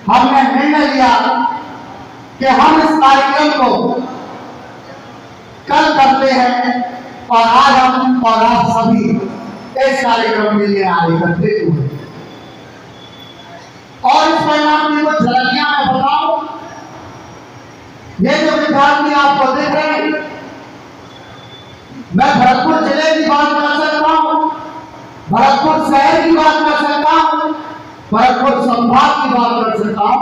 हमने निर्णय लिया कि हम इस कार्यक्रम को कल करते हैं और आज हम और आप सभी इस कार्यक्रम के लिए आगे एकत्रित हुए और इस परिणाम की कुछ झलकियां मैं बताऊं। ये जो विद्यार्थी आपको दिख रहे हैं, मैं भरतपुर जिले की बात कर सकता हूं, भरतपुर शहर की बात कर सकता हूं, भरतपुर संभाग की बात कर सकता हूं,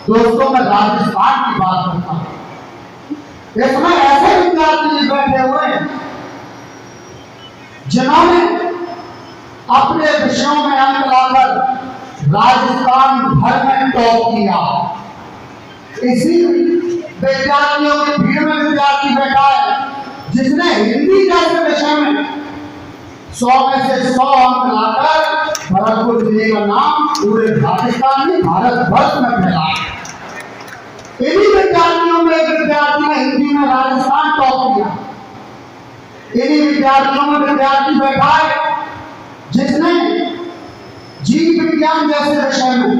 दोस्तों मैं राजस्थान की बात करता हूं। इसमें ऐसे विद्यार्थी बैठे हुए हैं जिन्होंने अपने विषयों में अंक लाकर राजस्थान भर में टॉप किया। इसी विद्यार्थियों की भीड़ में विद्यार्थी बैठा है जिसने हिंदी जैसे विषय में 100 में से 100 अंक लाकर भरतपुर जिले का नाम पूरे राजस्थान में भारत वर्ष में फैला। इन्हीं विद्यार्थियों में एक विद्यार्थी ने हिंदी में राजस्थान टॉप किया। इन्हीं विद्यार्थियों में विद्यार्थी बैठा है जिसने जीव विज्ञान जैसे विषय में,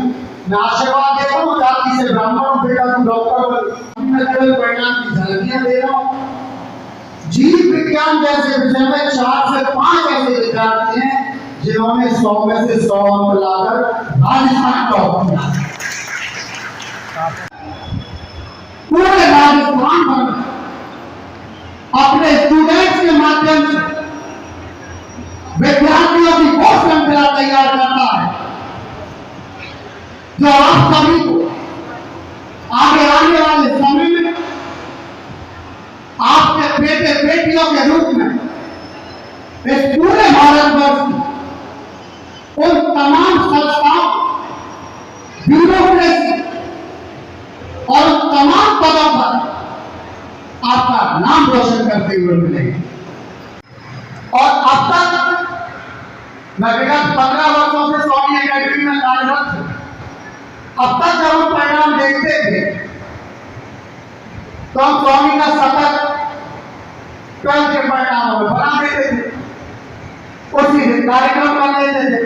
मैं आशीर्वाद देता हूँ जाति से ब्राह्मण बेटा तू डॉक्टर परिणाम की झलकियां दे रहा हूँ। जीव विज्ञान जैसे विषय में 4 से 5 ऐसे विद्यार्थी हैं जिन्होंने 100 में से 100 अंक लाकर राजस्थान टॉप किया। पूरे राजस्थान में अपने स्टूडेंट्स के माध्यम से विद्यार्थियों की वो श्रृंखला तैयार करता है जो आप सभी को आगे आने वाले समय में आपके बेटे बेटियों के रूप में इस पूरे भारतवर्ष में उन तमाम संस्थाओं, ब्यूरोक्रेसी और तमाम पदों पर आपका नाम रोशन करते हुए मिलेंगे। और अब तक मैं विगत 15 वर्षों से स्वामी एकेडमी में कार्यरत हूं। अब तक जब हम परिणाम देखते थे तो हम स्वामी का शतक 12 के परिणामों में बना देते थे, उसी दिन कार्यक्रम कर लेते थे।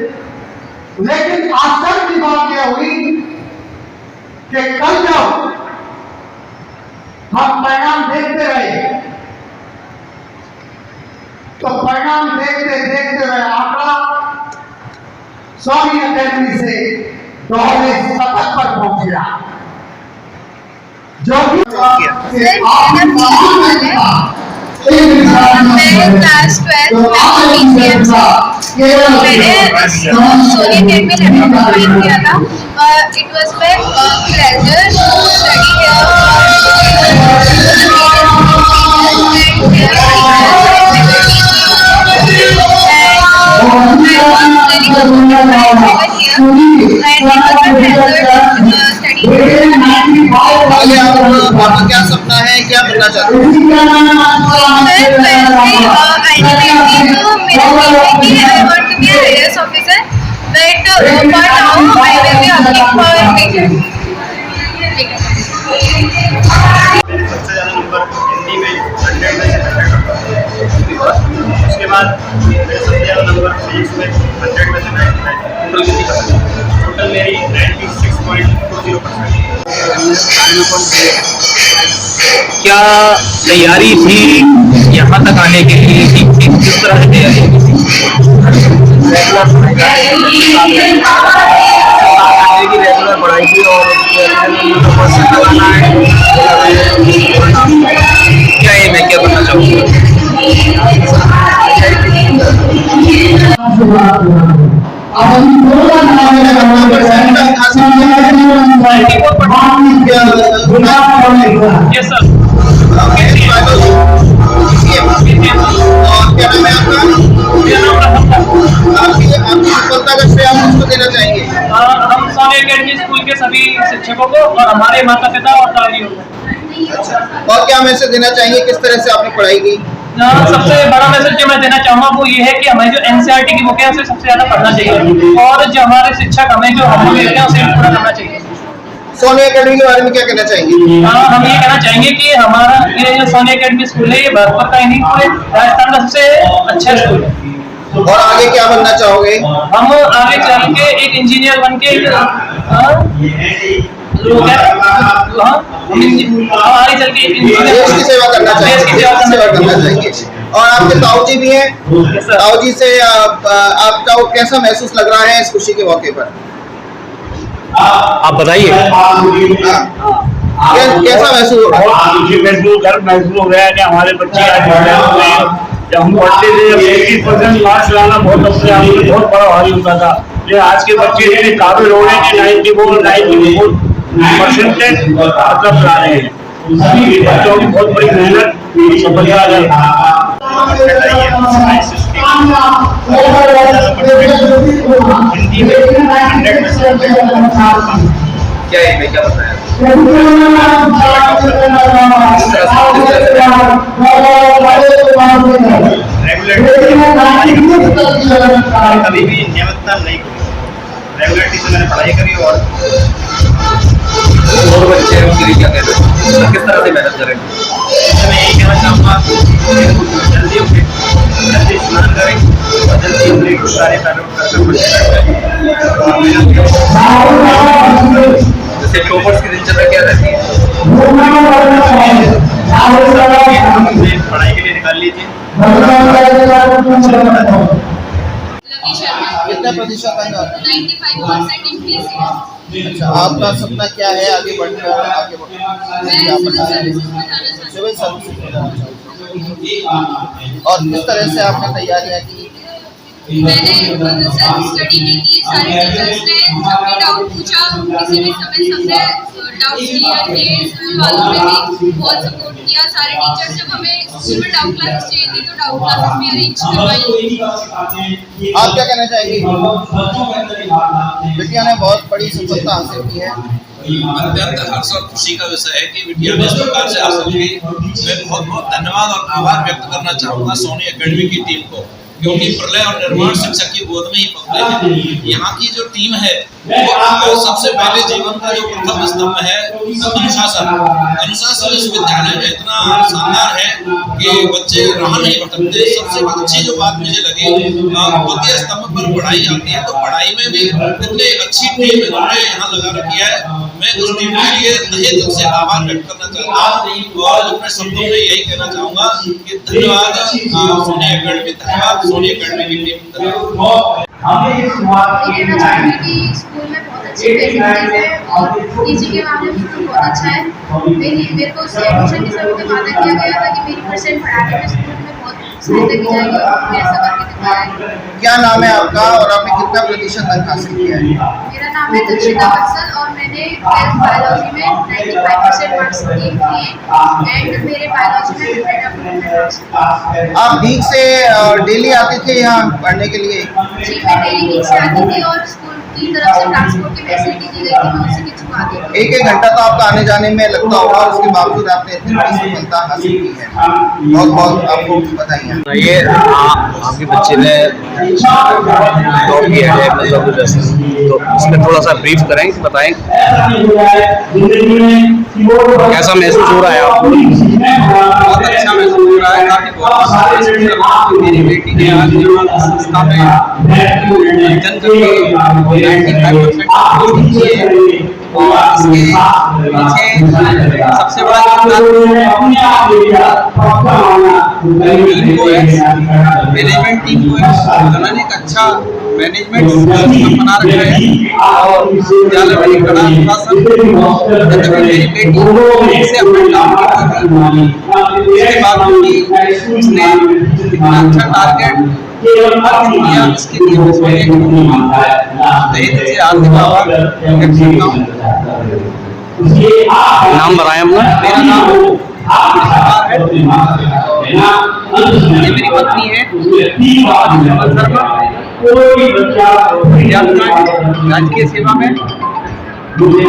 लेकिन आश्चर्य की बात यह हुई कि कल जब हम परिणाम देखते रहे तो परिणाम देखते देखते रहे आंकड़ा स्वामी एकेडमी से 270 पर पहुंच गया, जो कि मैं क्लास 12 में मैंने सोनी एकेडमी लैपटॉप ज्वाइन किया था। It was my pleasure to study आपका क्या सपना है, क्या बनना चाहते हैं? सबसे ज्यादा नंबर हिंदी में 100 में से 100, उसके बाद सबसे ज्यादा नंबर फिजिक्स में 100 में से 99, टोटल मेरी 96.20%। क्या तैयारी थी यहाँ तक आने के लिए, किस तरह से तैयारी की? रेगुलर पढ़ाई की और क्या एम है, क्या बनना चाहूँगा? Yes sir. और क्या नाम है आपका? आपकी सफलता का श्रेय आप किसको देना चाहेंगे? हम सोनी एकेडमी स्कूल के सभी शिक्षकों को और हमारे माता पिता और दादियों को। अच्छा, और क्या मैसेज देना चाहेंगे, किस तरह से आपने पढ़ाई की? सबसे बड़ा मैसेज जो मैं देना चाहूँगा वो ये है कि हमें जो NCERT की बुक है उसे सबसे ज्यादा पढ़ना चाहिए और जो हमारे शिक्षक हमें जो हम देते हैं उसे पूरा करना चाहिए। सोनी एकेडमी के बारे में क्या कहना चाहेंगे? हम ये कहना चाहेंगे कि हमारा ये जो सोनी एकेडमी स्कूल है ये भरतपुर का ही नहीं पूरे राजस्थान का सबसे अच्छा स्कूल है। और आगे क्या बनना चाहोगे? हम आगे चल के एक इंजीनियर बन के आगे चल के देश की सेवा करना चाहिए। और आपके ताऊ जी भी हैं, ताऊ जी से आपका कैसा महसूस लग रहा है इस खुशी के मौके पर? आप बताइए। कैसा महसूस हो रहा है? गर्व महसूस हो रहा है कि हमारे बच्चे आज बड़े हो गए हैं। जब हम पढ़ते थे, जब 80% मार्क्स लाना बहुत अपने आप में बहुत बड़ा भारी होता था, लेकिन आज के बच्चे हैं काबिल हो रहे हैं कि 94% मतलब ला रहे हैं। बच्चों की बहुत बड़ी मेहनत सफलता है। हिंदी में 100% क्या है, क्या बताया? कभी भी नियमितता नहीं करी, रेगुलरिटी से मैंने पढ़ाई करी। और बच्चे उनके लिए क्या कह रहे हैं, किस तरह से मेहनत करें? मैं यही कहना चाहूँगा जल्दी उठे, जल्दी स्नान करें और जल्दी अपने सारे कार्य जैसे टॉपर्स की दिनचर्या क्या रहती है? पढ़ाई के लिए निकाल लीजिए। कितना प्रतिशत आएगा? 95% इंक्रीज है। अच्छा, आपका सपना क्या है आगे बढ़कर? आगे सिविल सर्विसेज में जाना चाहते हैं। और किस तरह से आपने तैयारियां की? मैंने सेल्फ स्टडी भी की, सारे टीचर्स ने अपने डाउट पूछा, किसी भी समय सबने डाउट्स क्लियर किए। स्कूल वालों ने भी बहुत सपोर्ट किया। सारे टीचर्स जब हमें स्कूल में डाउट क्लासेस चाहिए थी तो डाउट क्लासेस भी अरेंज करवाई। आप क्या कहना चाहेंगे? बिटिया ने बहुत बड़ी सफलता हासिल की है। अत्यंत हर्ष और खुशी का विषय है कि बिटिया ने इस प्रकार से हासिल की। मैं बहुत बहुत धन्यवाद और आभार व्यक्त करना चाहूँगा सोनी एकेडमी की टीम को, क्योंकि प्रलय और निर्माण शिक्षक की गोद में ही पकड़े हैं। यहाँ की जो टीम है वो सबसे पहले जीवन का जो प्रथम स्तंभ है अनुशासन इस विद्यालय में इतना शानदार है कि बच्चे राह नहीं भटकते। सबसे अच्छी जो बात मुझे लगी, द्वितीय स्तंभ पर पढ़ाई आती है तो पढ़ाई में भी इतनी अच्छी टीम इन्होंने यहाँ लगा रखी है। मैं उस टीम के लिए तहे दिल से आभार व्यक्त करना चाहता हूँ और अपने शब्दों में यही कहना चाहूँगा कि धन्यवाद सोनी एकेडमी, धन्यवाद सोनी एकेडमी की टीम, धन्यवाद। ये कहना चाहूँगी कि स्कूल में बहुत अच्छी फैसिलिटीज है और टीचिंग के मामले में स्कूल बहुत अच्छा है। मेरे को उससे एडमिशन के समय में वादा किया गया था कि मेरी परसेंट बढ़ाने में स्कूल में बहुत सहायता की जाएगी और मैं ऐसा करके दिखाया है। क्या नाम है आपका और आपने कितना प्रतिशत अंक हासिल किया है? मेरा नाम है दक्षिता वत्सल और मैंने 12th बायोलॉजी में 95% मार्क्स किए एंड मेरे बायोलॉजी में 100% मार्क्स। आप ठीक से डेली आते थे यहाँ पढ़ने के लिए? जी, मैं डेली ठीक से आती थी और स्कूल की तरफ से ट्रांसपोर्ट की फैसिलिटी दी गई थी, मैं उससे की चुकाती थी। एक घंटा तो आपका आने जाने में लगता होगा और उसके बावजूद आपने इतनी बड़ी सफलता हासिल की है, बहुत बहुत आपको बताइए। ये आपके बच्चे ने टॉप किया है, मतलब तो इसमें थोड़ा सा ब्रीफ करें, बताएं कैसा महसूस हो रहा है आपको? बहुत अच्छा महसूस हो रहा है। काफी बहुत मेरी बेटी ने आज संस्था में जन करके 95% और इसके पीछे सबसे बड़ा मैनेजमेंट टीम को उन्होंने एक अच्छा मैनेजमेंट सिस्टम बना रखा है और विद्यालय में कड़ा अनुशासन। मेरी बेटी से अपना काम करती थी, उसके बाद उसने इतना अच्छा टारगेट दिया, इसके लिए नाम बताएं अपना। मेरा नाम ये मेरी पत्नी है शर्मा, राजकीय सेवा में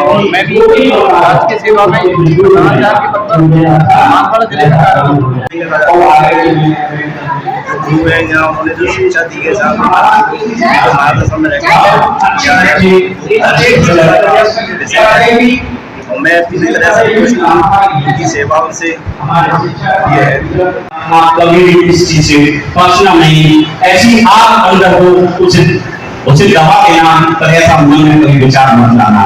और मैं भी राजकीय सेवा में समाचार के पद पर मानवाड़ा जिले में कार्य में जहाँ उन्होंने जो शिक्षा दी है और मैं पूरी तरह से खुश हूँ, उनकी सेवा उनसे ये है। आप कभी भी इस चीज से पहुंचना नहीं, ऐसी आप अंदर को उचित दवा देना, पर ऐसा मन में कभी विचार मत लाना।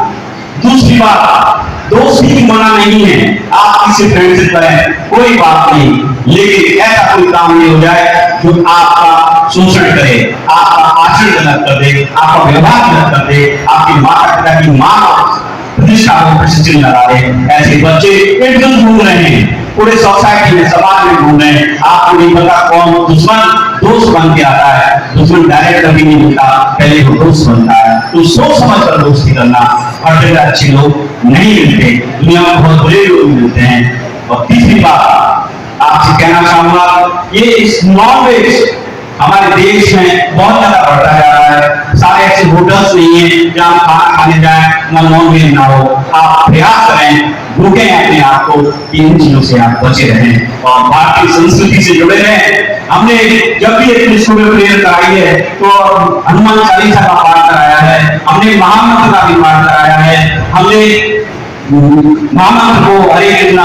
दूसरी बात, दोस्ती की मना नहीं है, आप किसी फ्रेंडशिप करें कोई बात नहीं, लेकिन ऐसा कोई काम नहीं हो जाए जो आपका शोषण करे, आपका आचरण गलत कर दे, आपका व्यवहार गलत कर दे, आपके माता पिता की मान प्रतिष्ठा को प्रश्न लगा दे। ऐसे बच्चे एकदम घूम रहे हैं पूरे सोसाइटी में, समाज में घूम रहे हैं, आपको नहीं पता कौन दुश्मन दोस्त बन के आता है। दुश्मन डायरेक्ट कभी नहीं मिलता, पहले वो दोस्त बनता है। तो सोच समझ कर दोस्ती करना, और फिर अच्छे लोग नहीं मिलते, दुनिया में बहुत बुरे लोग मिलते हैं। और तीसरी बात आपसे कहना चाहूंगा, ये इस नॉनवेज हमारे देश में बहुत ज्यादा बढ़ता जा रहा है। सारे ऐसे होटल्स नहीं है जहाँ खाना खाने जाए वहाँ नॉनवेज ना हो। आप प्रयास करें, रोकें अपने आप को कि इन चीजों से आप बचे रहें और भारतीय संस्कृति से जुड़े रहें। हमने जब भी अपने स्कूल में प्रेयर कराई है तो हनुमान चालीसा का पाठ कराया है, हमने महामंत्र का भी पाठ कराया है, हमने महामंत्र को हरे कृष्णा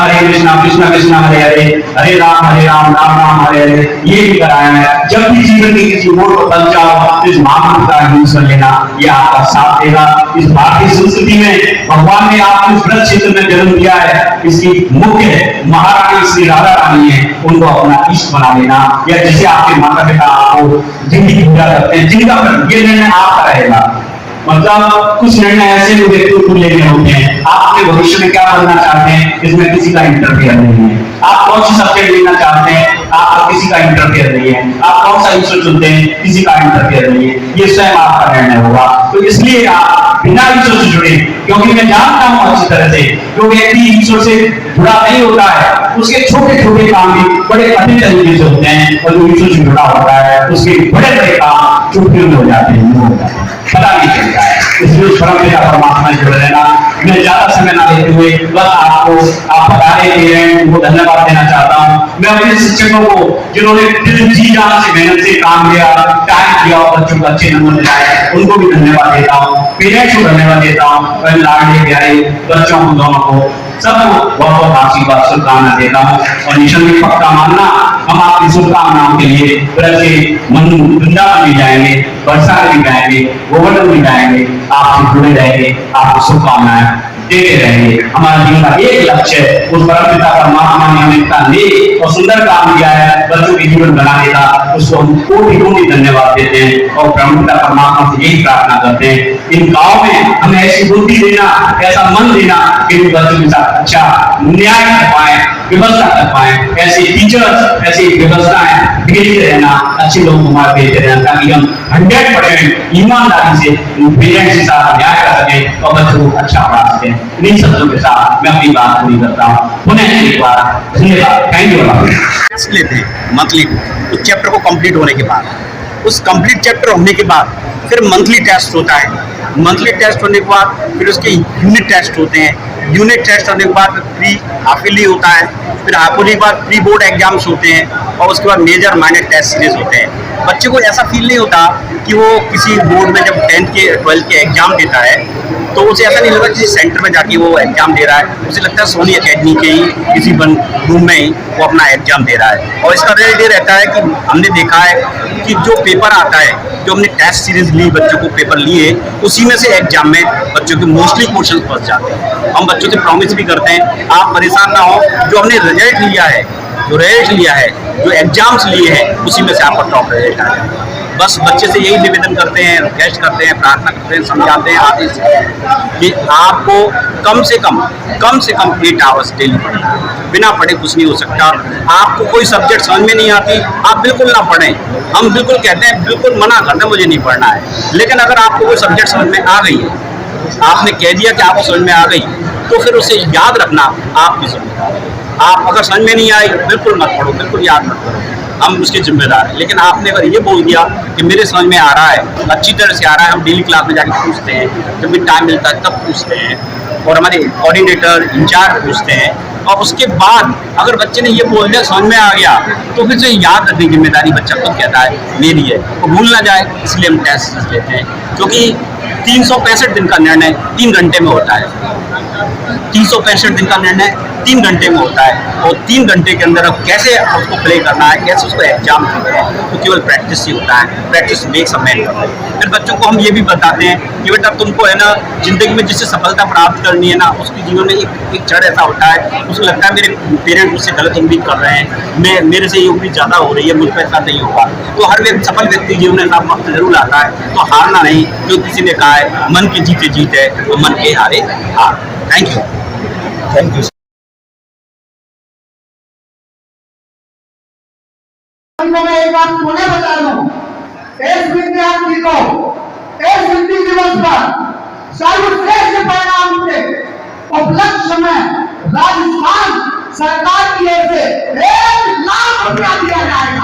कृष्णा कृष्णा हरे हरे, हरे राम राम राम हरे हरे, ये भी कराया है। जब भी जीवन के किसी मोड़ पर बच जाओ, इस महामंत्र का यूज कर लेना, ये आपका साथ देगा। इस भारतीय संस्कृति में भगवान ने आपको इस व्रत क्षेत्र में जन्म दिया है, इसकी मुख्य महारानी श्री राधा रानी है, उनको अपना इष्ट बना लेना, या जैसे आपके माता पिता आपको जिंदगी पूजा करते हैं, जिनका ये निर्णय आपका रहेगा। मतलब कुछ निर्णय ऐसे व्यक्तियों को लेने होते हैं, आप अपने भविष्य में क्या बनना चाहते हैं, इसमें किसी का इंटरफेयर नहीं है। आप कौन सी सब्जेक्ट लेना चाहते हैं, आपका किसी का इंटरफेयर नहीं है। आप कौन सा ईश्वर चुनते हैं, किसी का इंटरफेयर नहीं है। ये स्वयं आपका निर्णय होगा। तो इसलिए आप बिना ईश्वर से जुड़े, क्योंकि मैं जानता हूं अच्छी तरह से, जो व्यक्ति ईश्वर से जुड़ा नहीं होता है उसके छोटे छोटे काम भी बड़े कठिन तरीके से होते हैं, और जो ईश्वर से जुड़ा होता है उसके बड़े बड़े काम चुटकियों में हो जाते हैं, पता नहीं चलता है। इसलिए उस परम परमात्मा से जुड़े रहना। मैं ज्यादा समय ना लेते हुए बस आपको आप बताने दे रहे हैं, उनको धन्यवाद देना चाहता हूँ। मैं अपने शिक्षकों को जिन्होंने दिल जी जान से मेहनत से काम किया, टाइम दिया और बच्चों को अच्छे नंबर दिलाए, उनको भी धन्यवाद देता हूँ। पेरेंट्स को धन्यवाद देता हूँ, लाडले प्यारे बच्चों को, दोनों को, सबको बहुत बहुत आशीर्वाद शुभकामना देता हूँ। और ईश्वर में पक्का मानना, हम आपकी शुभकामनाओं के लिए वृंदावन भी जाएंगे, वर्षा भी जाएंगे, गोवर्धन भी जाएंगे, आपसे जुड़े रहेंगे, आपको शुभकामनाएं देते रहेंगे। हमारा जीवन का एक लक्ष्य है, उस परम पिता परमात्मा ने हमें इतना नेक और सुंदर काम किया है बच्चों के जीवन बनाने का, उसको हम कोटि कोटि धन्यवाद देते हैं और परम पिता परमात्मा से यही प्रार्थना करते हैं, इन गाँव में हमें ऐसी बुद्धि देना, ऐसा मन देना कि बच्चों के साथ अच्छा न्याय कर पाए, व्यवस्था कर पाए, ऐसे टीचर्स, ऐसी व्यवस्थाएं भेजते रहना, अच्छे लोगों को मार भेजते रहना, ताकि हम 100% ईमानदारी से पेरेंट्स के साथ न्याय कर सकें और बच्चों को अच्छा पढ़ा सकें। इन शब्दों के साथ मैं अपनी बात पूरी करता हूँ। पुनः एक बार धन्यवाद, थैंक यू। लेते हैं मंथली उस चैप्टर को कंप्लीट होने के बाद, उस कंप्लीट चैप्टर होने के बाद फिर मंथली टेस्ट होता है। मंथली टेस्ट होने के बाद फिर उसके यूनिट टेस्ट होते हैं। यूनिट टेस्ट होने के बाद प्री हाफ ईयरली होता है, फिर हाफ ईयरली के बाद प्री बोर्ड एग्जाम्स होते हैं, और उसके बाद मेजर माइनर टेस्ट सीरीज होते हैं। बच्चे को ऐसा फील नहीं होता कि वो किसी बोर्ड में जब 10th के 12th के एग्जाम देता है तो उसे ऐसा नहीं लगता किसी सेंटर में जाके वो एग्जाम दे रहा है, उसे लगता है सोनी एकेडमी के ही किसी रूम में ही वो अपना एग्जाम दे रहा है। और इसका रिजल्ट ये रहता है कि हमने देखा है कि जो पेपर आता है, जो हमने टेस्ट सीरीज ली, बच्चों को पेपर लिए, उसी में से एग्जाम में बच्चों के मोस्टली क्वेश्चन फंस जाते हैं। हम बच्चों से प्रॉमिस भी करते हैं, आप परेशान ना हो, जो हमने रिजल्ट लिया है, जो एग्जाम्स लिए हैं, उसी में से आपका टॉप रिजल्ट आ जाए। बस बच्चे से यही निवेदन करते हैं, रिक्वेस्ट करते हैं, प्रार्थना करते हैं, समझाते हैं आगे से कि आपको कम से कम 8 आवर्स डेली पढ़ें। बिना पढ़े कुछ नहीं हो सकता। आपको कोई सब्जेक्ट समझ में नहीं आती, आप बिल्कुल ना पढ़ें। हम बिल्कुल कहते हैं, बिल्कुल मना करते हैं, मुझे नहीं पढ़ना है। लेकिन अगर आपको कोई सब्जेक्ट समझ में आ गई है, आपने कह दिया कि आपको समझ में आ गई, तो फिर उसे याद रखना आपकी जिम्मेदारी है। आप अगर समझ में नहीं आई, बिल्कुल मत पढ़ो, बिल्कुल याद मत करो, हम उसके जिम्मेदार हैं। लेकिन आपने अगर ये बोल दिया कि मेरे समझ में आ रहा है, अच्छी तरह से आ रहा है, हम डेली क्लास में जाके पूछते हैं, जब भी टाइम मिलता है तब पूछते हैं, और हमारे कोऑर्डिनेटर इंचार्ज पूछते हैं, और उसके बाद अगर बच्चे ने ये बोल दिया समझ में आ गया, तो फिर से याद रखने की जिम्मेदारी बच्चा खुद कहता है मेरी है, वो भूल ना जाए। इसलिए हम टेस्ट लेते हैं, क्योंकि 365 दिन का निर्णय 3 घंटे में होता है। 365 दिन का निर्णय 3 घंटे में होता है और 3 घंटे के अंदर अब कैसे उसको प्ले करना है, कैसे उसको एग्जाम करना है, तो केवल प्रैक्टिस ही होता है। Practice makes a man. फिर बच्चों को हम ये भी बताते हैं कि बेटा तुमको है ना जिंदगी में जिससे सफलता प्राप्त करनी है ना, उसके जीवन में एक जड़ ऐसा होता है, उसको लगता है मेरे पेरेंट्स मुझसे गलत उम्मीद कर रहे हैं, मेरे से ये उम्मीद ज़्यादा हो रही है, मुझ पर ऐसा नहीं होगा। तो हर व्यक्ति सफल व्यक्ति जीवन में ऐसा वक्त जरूर आता है, तो हारना नहीं। जो किसी ने कहा है मन के जीते जीत है तो मन के हारे हार। Thank you. Thank you. मैं एक बात पुनः बता दूं, इस विद्यार्थी को इस हिंदी दिवस पर सर्वश्रेष्ठ परिणाम से उपलक्ष्य में राजस्थान सरकार की ओर से 1 लाख रुपया दिया जाएगा।